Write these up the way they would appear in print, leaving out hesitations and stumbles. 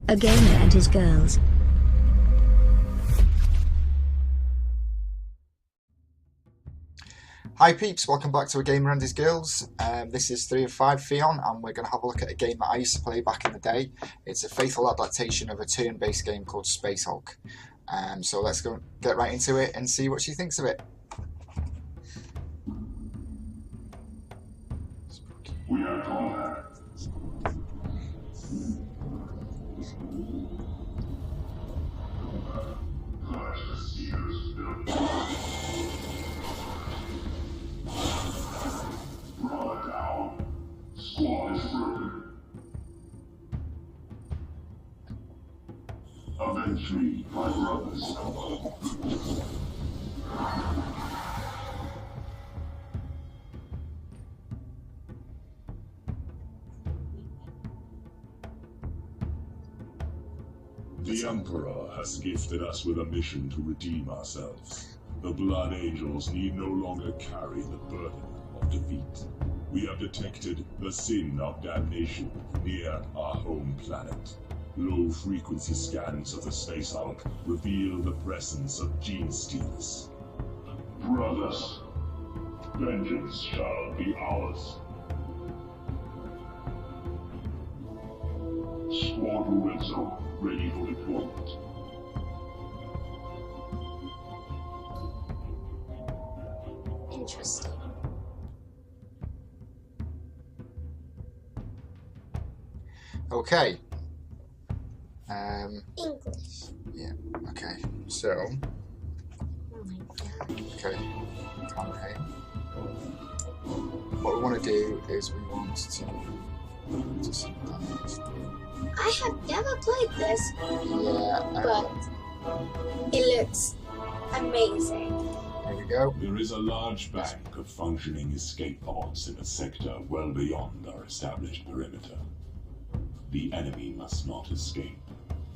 A gamer and his girls. Hi peeps, welcome back to A Gamer and His Girls. This is 3 of 5 Theon, and we're going to have a look at a game that I used to play back in the day. It's a faithful adaptation of a turn-based game called Space Hulk. So let's go get right into it and see what she thinks of it. We are combat. Draw down. Squad is broken. Avenge me, my brothers. The Emperor has gifted us with a mission to redeem ourselves. The Blood Angels need no longer carry the burden of defeat. We have detected the Sin of Damnation near our home planet. Low-frequency scans of the Space Hulk reveal the presence of gene stealers. Brothers, vengeance shall be ours. Squad red zone ready for deployment. Interesting. Okay. English. Yeah, okay. So, Oh my god. okay. Okay. What we want to do is we want to see I have never played this, yeah, but it looks amazing. there we go. There is a large bank of functioning escape pods in a sector well beyond our established perimeter. The enemy must not escape.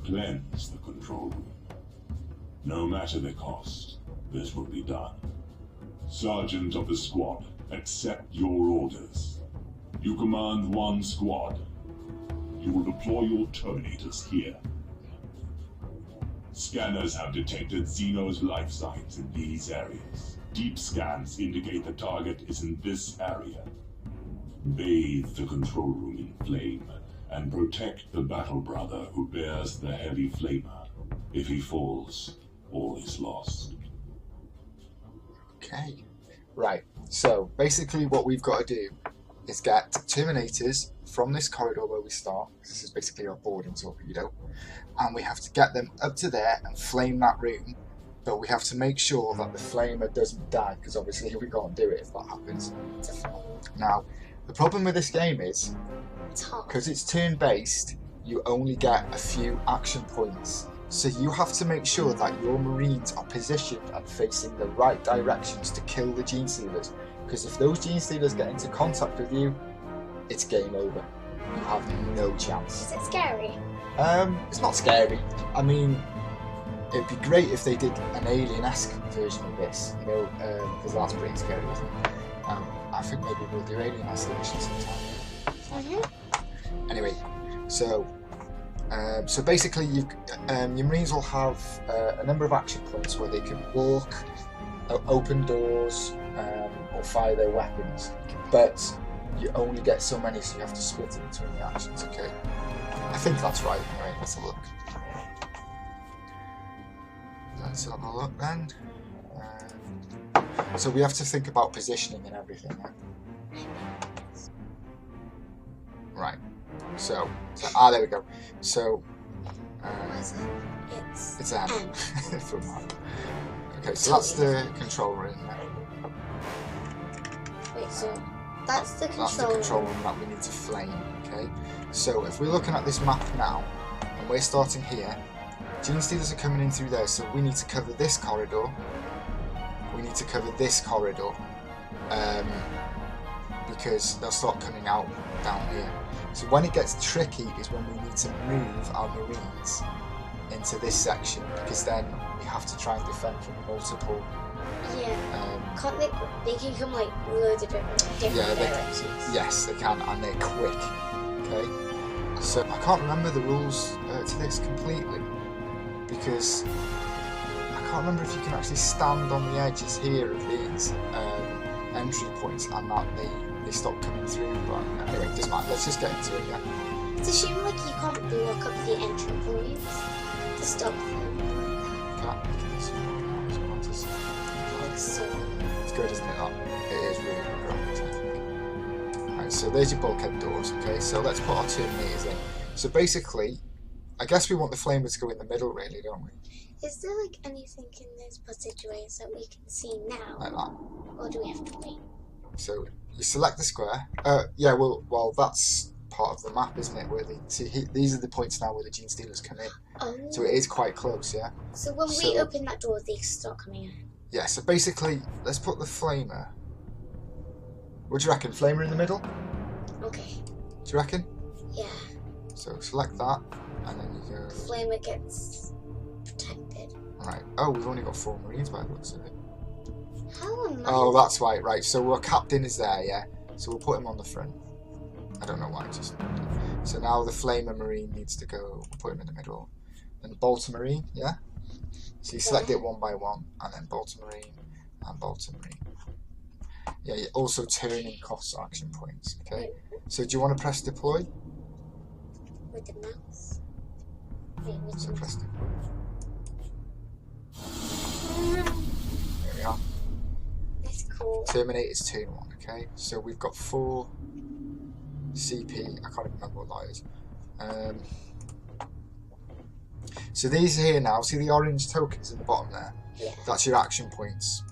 Cleanse the control room. No matter the cost, this will be done. Sergeant of the squad, accept your orders. You command one squad. You will deploy your Terminators here. Scanners have detected Xeno's life signs in these areas. Deep scans indicate the target is in this area. Bathe the control room in flame and protect the battle brother who bears the heavy flamer. If he falls, all is lost. Okay. Right. So basically what we've got to do is get Terminators from this corridor where we start. This is basically our boarding torpedo. And we have to get them up to there and flame that room. But we have to make sure that the flamer doesn't die, because obviously we can't do it if that happens. Now, the problem with this game is, It's hard. because it's turn-based, you only get a few action points. So you have to make sure that your Marines are positioned and facing the right directions to kill the gene stealers. Because if those gene stealers get into contact with you, it's game over. You have no chance. Is it scary? It's not scary. I mean, it'd be great if they did an Alien-esque version of this, you know, because that's pretty scary, isn't it? I think maybe we'll do Alien Isolation sometime. Anyway, so basically, your Marines will have a number of action points where they can walk, open doors, or fire their weapons. But you only get so many, so you have to split it between the actions. Okay, I think that's right. Anyway, let's have a look. Let's have a look then. So we have to think about positioning and everything. Yeah? Right. So there we go. So What is it? it's M M. from that. Okay, so that's the control room. Wait, so that's the That's the control. control room that we need to flame. Okay. So if we're looking at this map now, and we're starting here, gene stealers are coming in through there. So we need to cover this corridor. We need to cover this corridor, because they'll start coming out down here. So when it gets tricky is when we need to move our Marines into this section, because then we have to try and defend from multiple. Yeah. Can't they can come like loads of different directions. Yes, they can, and they're quick. Okay. So I can't remember the rules to this completely because I can't remember if you can actually stand on the edges here of these entry points and that they stop coming through. But anyway, it doesn't matter. Let's just get into it. Yeah. It's a shame like you can't block up the entry points to stop them. Can't make it this Like so. It's good, isn't it? That it is really good graphics, I think. Right, so there's your bulkhead doors. Okay, so let's put our terminators in. So basically, I guess we want the flamer to go in the middle, really, don't we? Is there like anything in those passageways that we can see now? Like that. Or do we have to wait? So you select the square. Yeah, well, that's part of the map, isn't it? Where these are the points now where the gene stealers come in. Oh. So it is quite close, yeah. So when we open that door, they start coming in. Yeah. So basically, let's put the flamer. What do you reckon? Flamer in the middle? Okay. Do you reckon? Yeah. So select that, and then you go. Flamer gets protected. Right. Oh, we've only got 4 marines by the looks of it. How am I? Oh, that's right. Right. So our captain is there, yeah. So we'll put him on the front. I don't know why. Just so now the flamer marine needs to go. We'll put him in the middle. And bolter marine, yeah. So you select it one by one, and then bolter marine and bolter marine. Yeah. You're also turning costs action points. Okay. So do you want to press deploy? With the mouse. Wait, which So one? press deploy. There we are. That's cool. Terminate is turn 1. Okay. So we've got 4 CP. I can't even remember what that is. So these here now, see the orange tokens in the bottom there? Yeah. That's your action points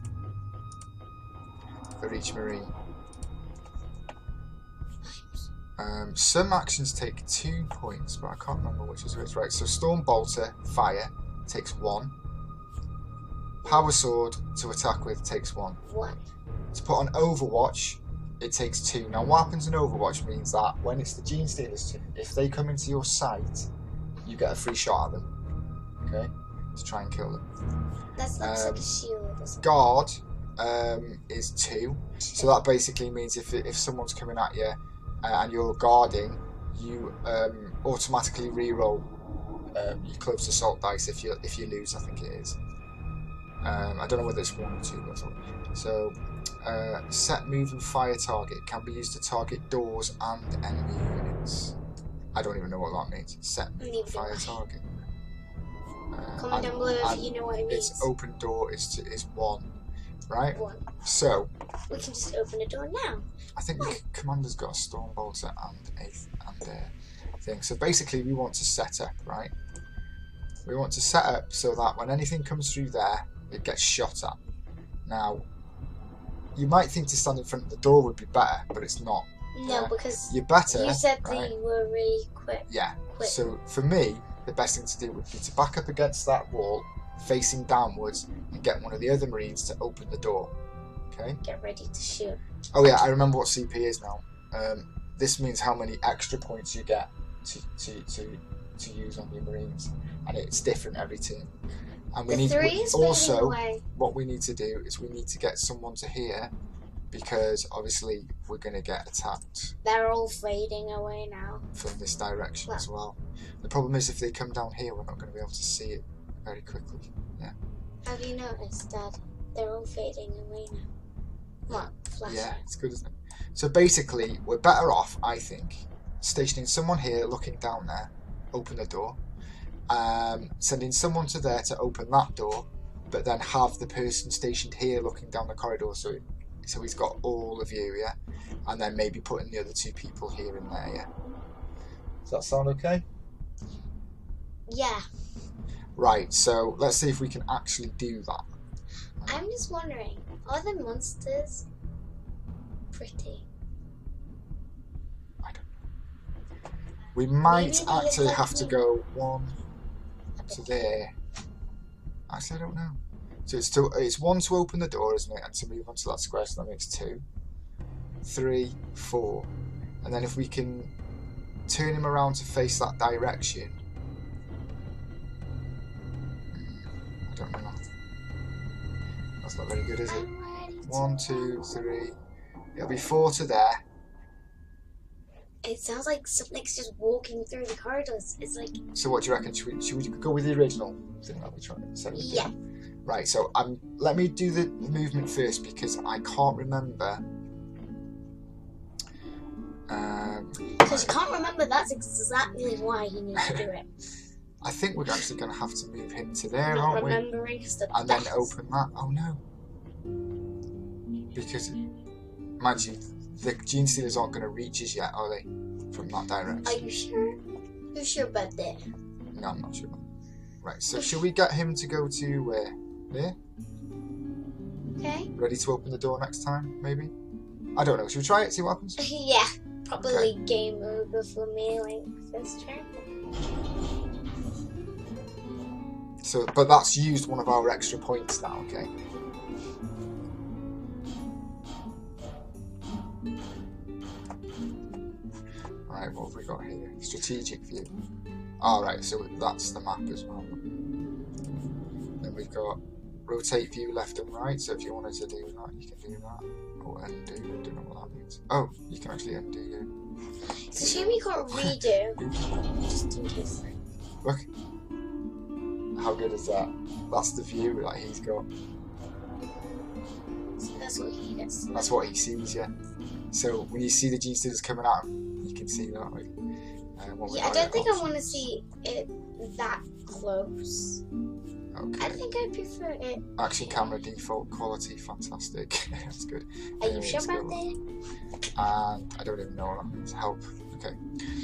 for each marine. Some actions take 2 points, but I can't remember which is which. Right, so Storm Bolter, fire, takes 1. Power Sword, to attack with, takes 1. 1. To put on Overwatch, it takes 2. Now what happens in Overwatch means that when it's the Gene Stealer's turn, if they come into your sight, you get a free shot at them. Okay? To try and kill them. That looks like a shield or something. Guard is 2. So that basically means if someone's coming at you and you're guarding, you automatically re-roll your close assault dice if you lose, I think it is. I don't know whether it's 1 or 2, but so set move and fire target can be used to target doors and enemy units. I don't even know what that means. Set move and fire target. Comment down below if you know what it means. Its open door is 1, right? 1. So We can just open the door now. I think the commander's got a storm bolter and a thing. So basically, we want to set up, right? We want to set up so that when anything comes through there, it gets shot at. Now, you might think to stand in front of the door would be better, but it's not. No, because you're better. you said right? they were really quick. Yeah. So for me, the best thing to do would be to back up against that wall, facing downwards, and get one of the other marines to open the door. Okay. Get ready to shoot. Oh yeah, I remember what CP is now. This means how many extra points you get to use on your marines, and it's different every turn. And we what we need to do is we need to get someone to here, because obviously we're going to get attacked. They're all fading away now. From this direction as well. The problem is if they come down here, we're not going to be able to see it very quickly. Yeah. Have you noticed that they're all fading away now? What? Flashing. Yeah, it's good, isn't it? So basically, we're better off, I think, stationing someone here, looking down there, open the door, sending someone to there to open that door, but then have the person stationed here looking down the corridor, so he's got all of you, yeah, and then maybe putting the other 2 people here and there, yeah. Does that sound okay? Yeah. Right, so let's see if we can actually do that. I'm just wondering, are the monsters pretty? I don't know. We might actually have to go 1 to there. Actually, I don't know. So it's 1 to open the door, isn't it? And to move onto that square, so that makes 2, 3, 4. And then if we can turn him around to face that direction. I don't know. That's not very good, is it? 1, 2, 3. It'll be 4 to there. It sounds like something's just walking through the corridors. It's like... So what do you reckon? Should we go with the original thing that we tried instead of the Yeah. Right, so let me do the movement first because I can't remember. Because you can't remember, that's exactly why you need to do it. I think we're actually going to have to move him to there, Not aren't we? remembering is the And best. then open that. Oh no. Because, mind you, the Gene Stealers aren't going to reach us yet, are they? From that direction. Are you sure? You're sure about that? No, I'm not sure. Right, so should we get him to go to where? There? Okay. Ready to open the door next time, maybe? I don't know. Should we try it, see what happens? Yeah. Probably game over for me, like, this turn. So, but that's used one of our extra points now, okay? Right, what have we got here? Strategic view. Alright, so that's the map as well. Then we've got rotate view left and right, so if you wanted to do that, you can do that. Or undo, I don't know what that means. Oh, you can actually undo it. It's a shame you can't redo. Just in case. Look. How good is that? That's the view that he's got. So that's what he gets. That's what he sees, yeah. So when you see the Gene Stealers coming at him, you can see that. Like, Yeah, I don't think I want to see it that close. Okay. I think I prefer it. Action camera default quality, fantastic. That's good. Are you sure let's about go. that? And I don't even know what that means. Help. Okay.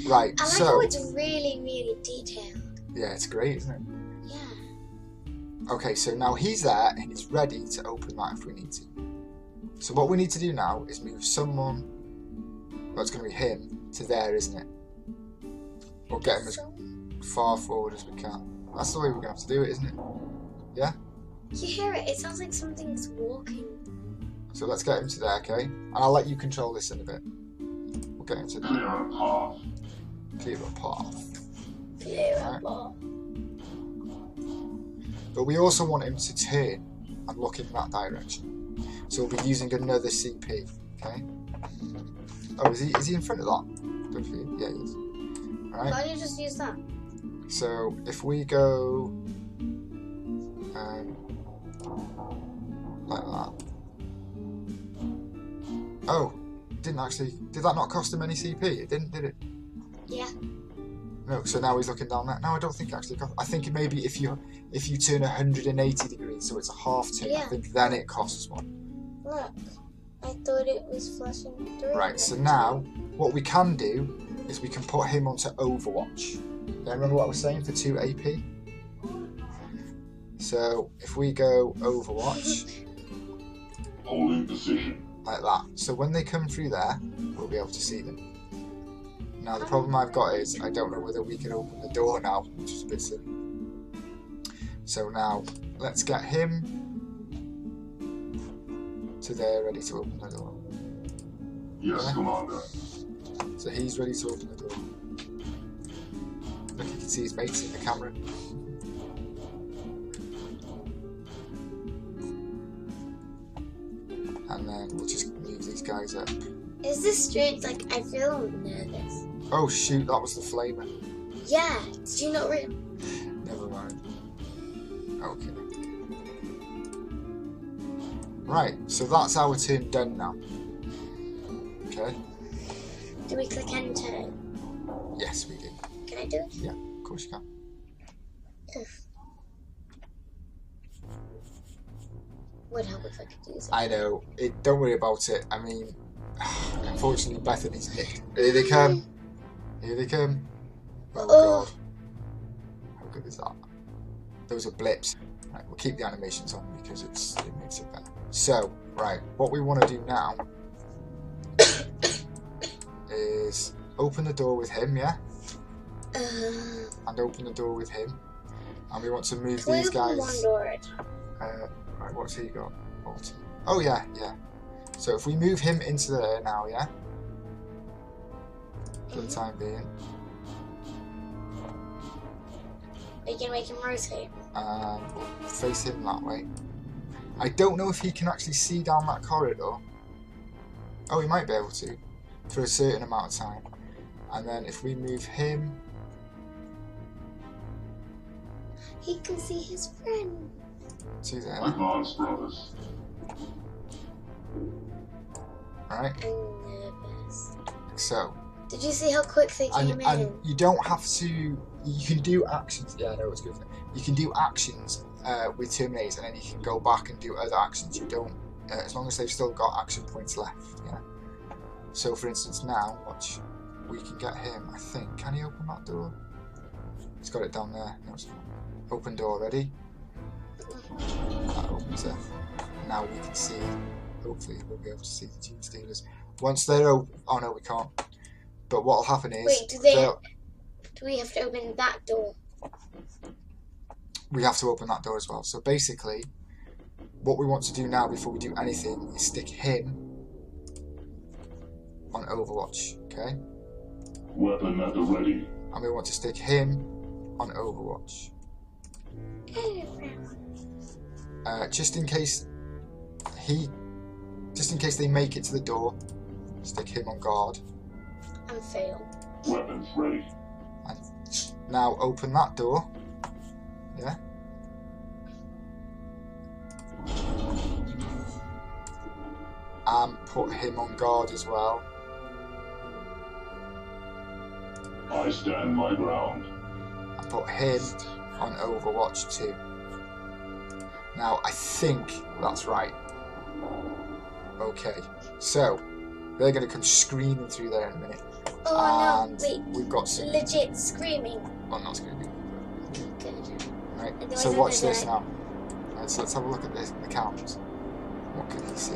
Right. I like so how it's really, really detailed. yeah, it's great, isn't it? Yeah. Okay, so now he's there and he's ready to open that if we need to. So what we need to do now is move someone, well, it's going to be him, to there, isn't it? Or get him as far forward as we can. That's the way we're going to have to do it, isn't it? Yeah? You hear it? It sounds like something's walking. So let's get him to there, okay? And I'll let you control this in a bit. We'll get him to Clear there. a path. Clear a path. Yeah. Right. But we also want him to turn and look in that direction. So we'll be using another CP, okay? Oh, is he in front of that? Don't forget. Yeah, he is. Alright, Why don't you just use that? so if we go like that. Oh, didn't actually, did that not cost him any CP? It didn't, did it? Yeah. No, so now he's looking down that. No, I don't think it actually costs. I think maybe if you turn 180 degrees, so it's a half turn, I Yeah. think then it costs one. Look. I thought it was flashing through. Right, so now what we can do is we can put him onto Overwatch. Yeah, remember what I was saying for 2 AP? So if we go Overwatch Holding position. like that, so when they come through there, we'll be able to see them. Now the problem I've got is I don't know whether we can open the door now, which is a bit silly. So now let's get him to there, ready to open the door. Yes, Yeah. Commander. So he's ready to open the door. Look, you can see his mates in the camera. And then we'll just move these guys up. Is this strange? Like, I feel nervous. Oh shoot, that was the flamer. Yeah. Did you not read? Never mind. Okay. Right, so that's our turn done now. Okay? Do we click enter? Yes, we did. Can I do it? Yeah, of course you can. Would help if I could use it. I know. Don't worry about it. I mean, unfortunately, Bethany's nicked. Here they come. Here they come. Oh Oh. god. How good is that? Those are blips. Right, we'll keep the animations on because it makes it better. So, right, what we want to do now is open the door with him, yeah? And open the door with him. And we want to move Can we these open guys. one door at a time? Right, what's he got? Alt. Oh yeah, yeah. So if we move him into there now, yeah? For the time being. We can make him rotate. We'll face him that way. I don't know if he can actually see down that corridor. Oh, he might be able to. For a certain amount of time. And then if we move him, he can see his friend. to there. Advance, brothers. Right. I'm nervous. So. Did you see how quick they came in? And you don't have to. You can do actions. Yeah, I know it's good. You can do actions with Terminators, and then you can go back and do other actions. You don't, as long as they've still got action points left. Yeah. So, for instance, now watch. We can get him. I think. Can he open that door? He's got it down there. No, it's not. Open door. Ready? That opens it. Now we can see. Hopefully, we'll be able to see the Gene Stealers once they're open. Oh no, we can't. But what will happen is... Wait, do we have to open that door? We have to open that door as well. So basically, what we want to do now before we do anything is stick him on Overwatch, okay? Weapon at the ready. And we want to stick him on Overwatch. Just in case they make it to the door, stick him on guard. And fail. Weapons ready. And now open that door. Yeah. And put him on guard as well. I stand my ground. And put him on Overwatch too. Now I think that's right. Okay. So they're going to come screaming through there in a minute. Oh and no, wait. We've got some... Legit screaming. Well, not screaming. Good. Right. And So the watch ones this that now. Right, so let's have a look at this, the count. What can he see?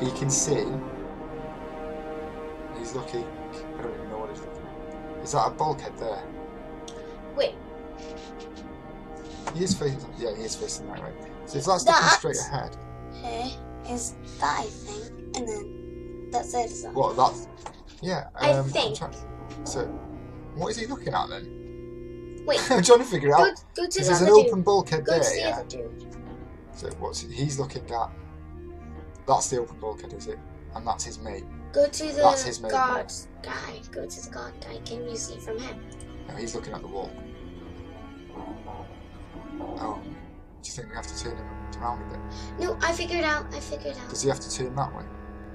He can see... He's looking... I don't even know what he's looking at. Is that a bulkhead there? Wait. He is facing... Yeah, he is facing that way. So if that's looking straight ahead... Here is that, I think. And then that's it. Is that? What, that's... Yeah, I think. So, what is he looking at then? Wait. I'm trying to figure it out. Go to Because the there's other an dude. open bulkhead Go there, to the yeah? other dude. So what's he's looking at? That's the open bulkhead, is it? And that's his mate. Go to That's his the mate. guard guy. Go to the guard guy. Can you see from him? No, he's looking at the wall. Oh, do you think we have to turn him around a bit? No, I figured out. Does he have to turn that way?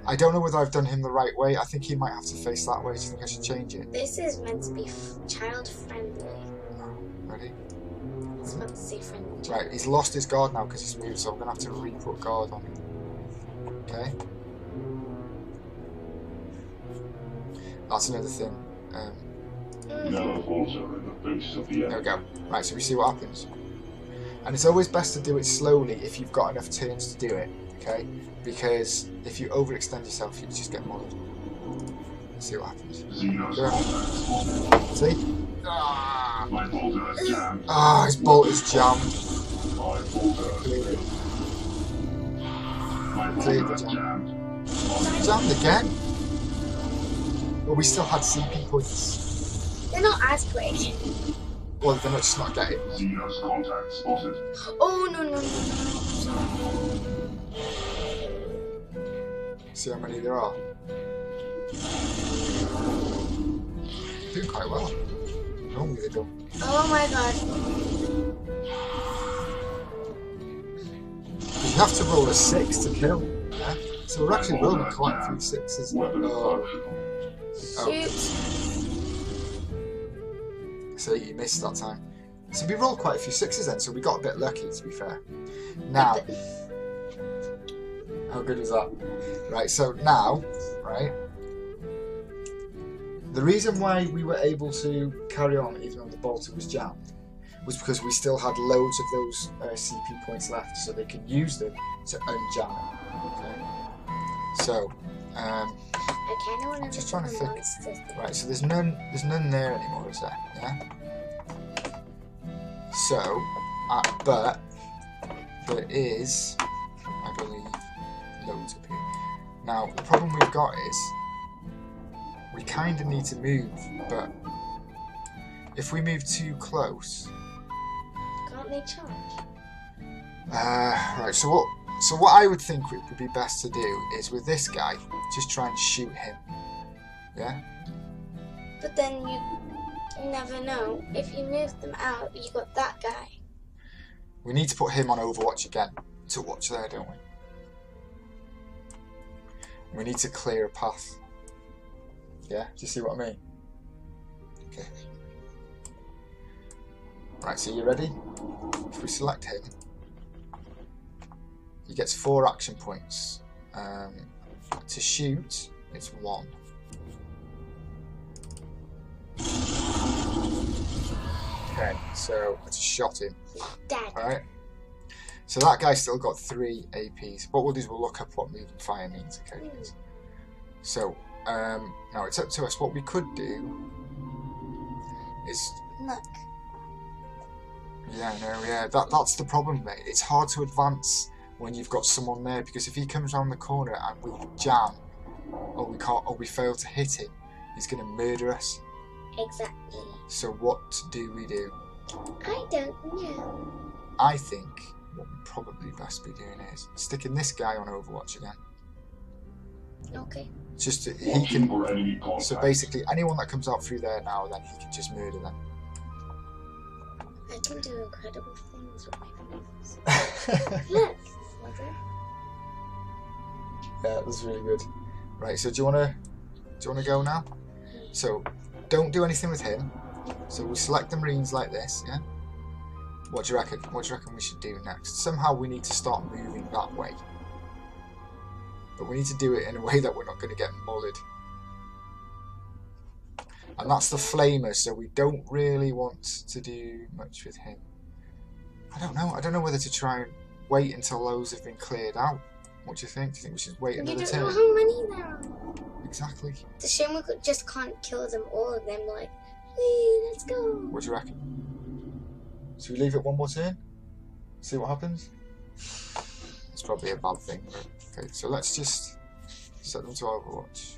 I don't know whether I've done him the right way. I think he might have to face that way. Do you think I should change it? This is meant to be child friendly. Oh, ready? It's meant to say friendly. Right, he's lost his guard now because he's moved, so I'm going to have to re-put guard on him. Okay? That's another thing. Never falter in the face of the There we enemy. go. Right, so we see what happens. And it's always best to do it slowly if you've got enough turns to do it, okay? Because if you overextend yourself, you just get modded. Let's see what happens. Xenos Go. contact. See? Ah, My bolter is jammed. his bolt is jammed. My bolter. Clear it. My Clear bolter the is jam. jammed. Jammed again? Well, we still had CP points. They're not as quick. Well, they're not just not getting. Xenos contact spotted. Oh no. See how many there are? Do quite well. Normally they don't. Oh my god. You have to roll a 6 to kill. Yeah? So we're actually rolling quite a few 6s. Weapon Oh, functional. Shoot. so you missed that time. So we rolled quite a few 6s then, so we got a bit lucky to be fair. Now, how good was that? Right, so now, right, the reason why we were able to carry on even though the bolter was jammed was because we still had loads of those CP points left, so they could use them to unjam it. Okay. So, I kind of want to just trying to think. monsters. right, so there's none there anymore, is there? Yeah. So, but there is, I believe, loads up here. Now the problem we've got is we kind of need to move, but if we move too close, Can't they charge? right. So what I would think would be best to do is with this guy, just try and shoot him. Yeah. But then you never know. If you move them out, you got that guy. We need to put him on Overwatch again to watch there, don't we? We need to clear a path. Yeah, do you see what I mean? Okay. Right, so you ready? If we select him, he gets 4 action points. To shoot, it's 1. Okay, so I just shot him. Dead. Alright. So that guy's still got 3 APs. What we'll do is we'll look up what moving fire means, okay? So, now it's up to us. What we could do is... Look. Yeah, no, yeah. That's the problem, mate. It's hard to advance when you've got someone there, because if he comes around the corner and we jam, or we fail to hit him, he's going to murder us. Exactly. So what do we do? I don't know. I think what we'd probably best be doing is sticking this guy on Overwatch again. Okay. Just to, he can. So basically, anyone that comes out through there now, then he can just murder them. I can do incredible things with my moves. Look, mother. Yeah, that's really good. Right, so do you wanna go now? So don't do anything with him. So we select the Marines like this, yeah? What do you reckon? What do you reckon we should do next? Somehow we need to start moving that way. But we need to do it in a way that we're not going to get mullered. And that's the Flamer, so we don't really want to do much with him. I don't know. I don't know whether to try and wait until those have been cleared out. What do you think? Do you think we should wait another turn? You don't know how many there are. Exactly. It's a shame we just can't kill them all of them. Like, hey, let's go. What do you reckon? Should we leave it one more turn? See what happens? It's probably a bad thing. But okay, so let's just set them to Overwatch.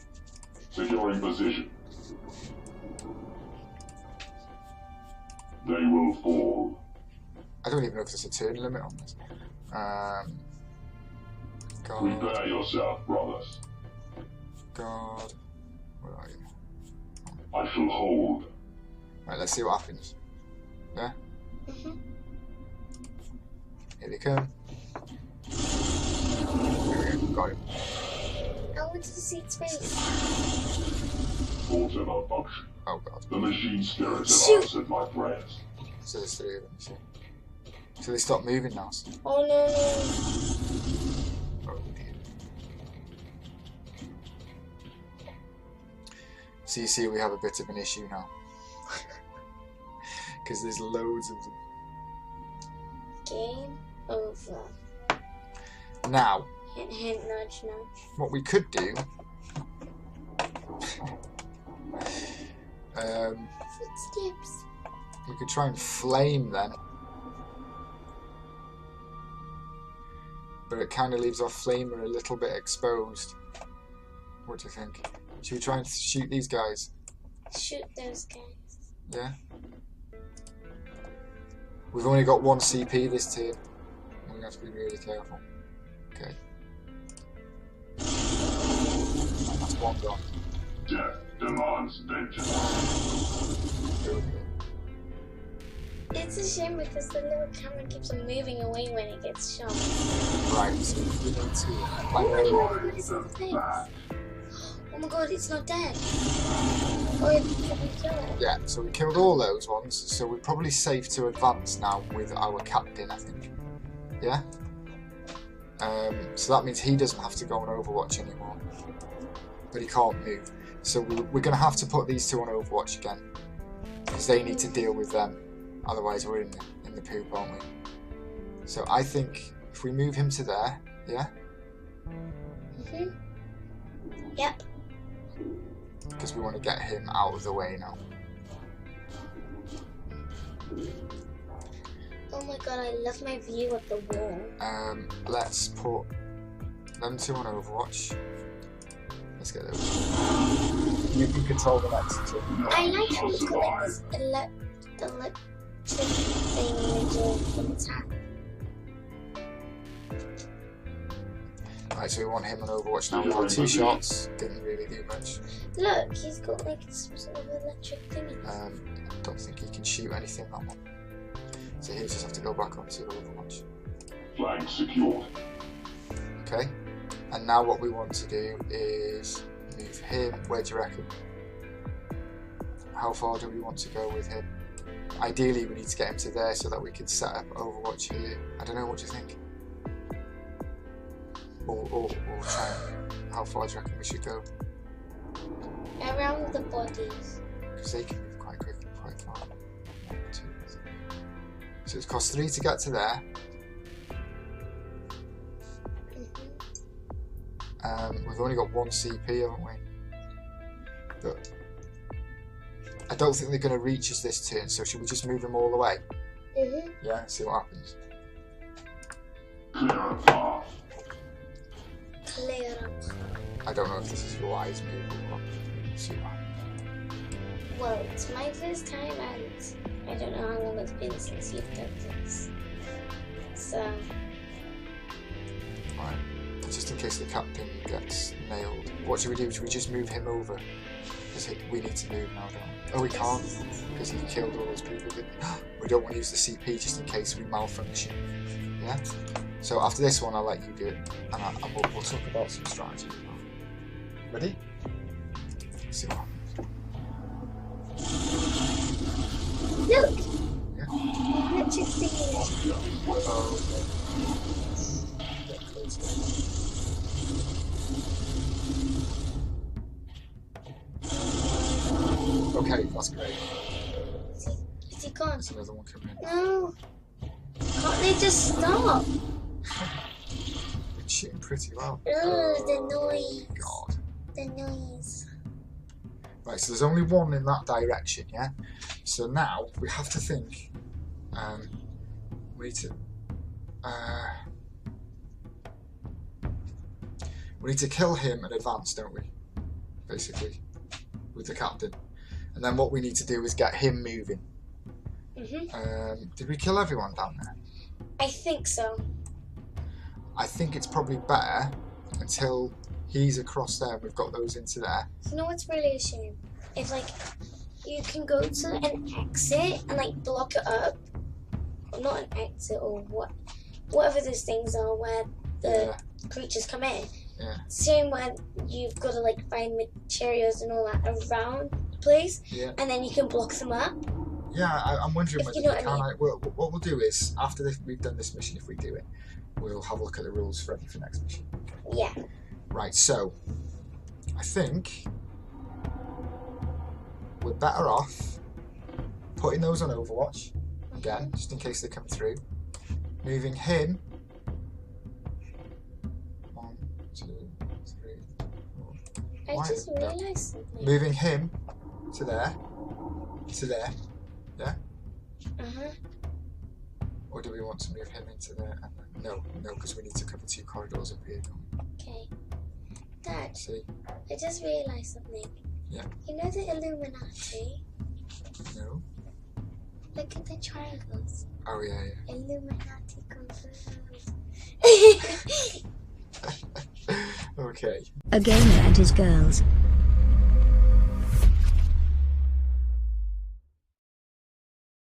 Securing position. They will fall. I don't even know if there's a turn limit on this. God. Prepare yourself, brothers. God. Where are you? I shall hold. Right, let's see what happens. Yeah? Mm-hmm. Here they come. There we go. Got him. I want to see space. Auto malfunction. Oh god. The machine spirit has Shoot. answered my prayers. So there's 3 of them, you see. So they stop moving now. Oh no. Oh dear. So you see we have a bit of an issue now. Because there's loads of them. Game over. Now, Hint, hint, nudge, nudge. what we could do... Footsteps. we could try and flame them. But it kind of leaves our flamer a little bit exposed. What do you think? Should we try and shoot these guys? Shoot those guys. Yeah? We've only got 1 CP this turn. We have to be really careful. Okay. That's 1 gone. Death demands vengeance. It's a shame because the little camera keeps on moving away when it gets shot. Right, so we need to... Oh my god, it's not dead. Oh, yeah, can we kill it? Yeah, so we killed all those ones, so we're probably safe to advance now with our captain, I think. Yeah? So that means he doesn't have to go on Overwatch anymore. But he can't move. So we're going to have to put these 2 on Overwatch again. Because they need to deal with them. Otherwise we're in the poop, aren't we? So I think if we move him to there, yeah? Mm-hmm. Yep. Because we want to get him out of the way now. Oh my god, I love my view of the wall. Let's put them 2 on Overwatch. Let's get those. You can control the next 2. I like how it's got like this electric thing when they do an attack. Right, so we want him on Overwatch now. We had 2 shots, didn't really do much. Look, he's got like some sort of electric thingy. I don't think he can shoot anything, that one. So he'll just have to go back onto Overwatch. Flag secured. Okay, and now what we want to do is move him. Where do you reckon? How far do we want to go with him? Ideally, we need to get him to there so that we can set up Overwatch here. I don't know, what do you think? Or try and, how far do you reckon we should go? Around the bodies. Because they can move quite quickly, quite far. 1, 2, 3. So it's cost 3 to get to there. We've only got 1 CP, haven't we? But I don't think they're going to reach us this turn, so should we just move them all away? Yeah, see what happens. Clear a path. Clear up. I don't know if this is a wise move or what. See what happens. Well, it's my first time and I don't know how long it's been since you've done this. So... Right. Just in case the captain gets nailed. What should we do? Should we just move him over? Because we need to move now, don't we? Oh, we can't, because he killed all those people, didn't he? We don't want to use the CP just in case we malfunction. Yeah? So after this one, I'll let you do it, and we'll talk about some strategy as well. Ready? Let's see what happens. Look! Yeah? Electric thingy. Oh, okay. Get closer. Okay, that's great. Is he gone? There's another one coming in. No. Can't they just stop? It's shooting pretty well. Ugh, the noise. God. The noise. Right, so there's only one in that direction, yeah? So now we have to think. We need to kill him and advance, don't we? Basically, with the captain. And then what we need to do is get him moving. Did we kill everyone down there? I think so. I think it's probably better until he's across there and we've got those into there. You know what's really a shame? If like you can go to an exit and like block it up. Or not an exit or whatever those things are where the creatures come in. Yeah. Same when you've got to like find materials and all that around the place, and then you can block them up. Yeah, I'm wondering whether you know we can. What we'll do is after we've done this mission, if we do it, we'll have a look at the rules for the next mission. Yeah. Right. So I think we're better off putting those on Overwatch again, just in case they come through. Moving him. 1, 2, 3, 4. I just realised something. Moving him to there. Yeah? Or do we want to move him into there? And then, no, because we need to cover 2 corridors up here, don't we? Okay. Dad, See? I just realised something. Yeah. You know the Illuminati? No. Look at the triangles. Oh, yeah. Illuminati confirmed. Okay. A gamer and his girls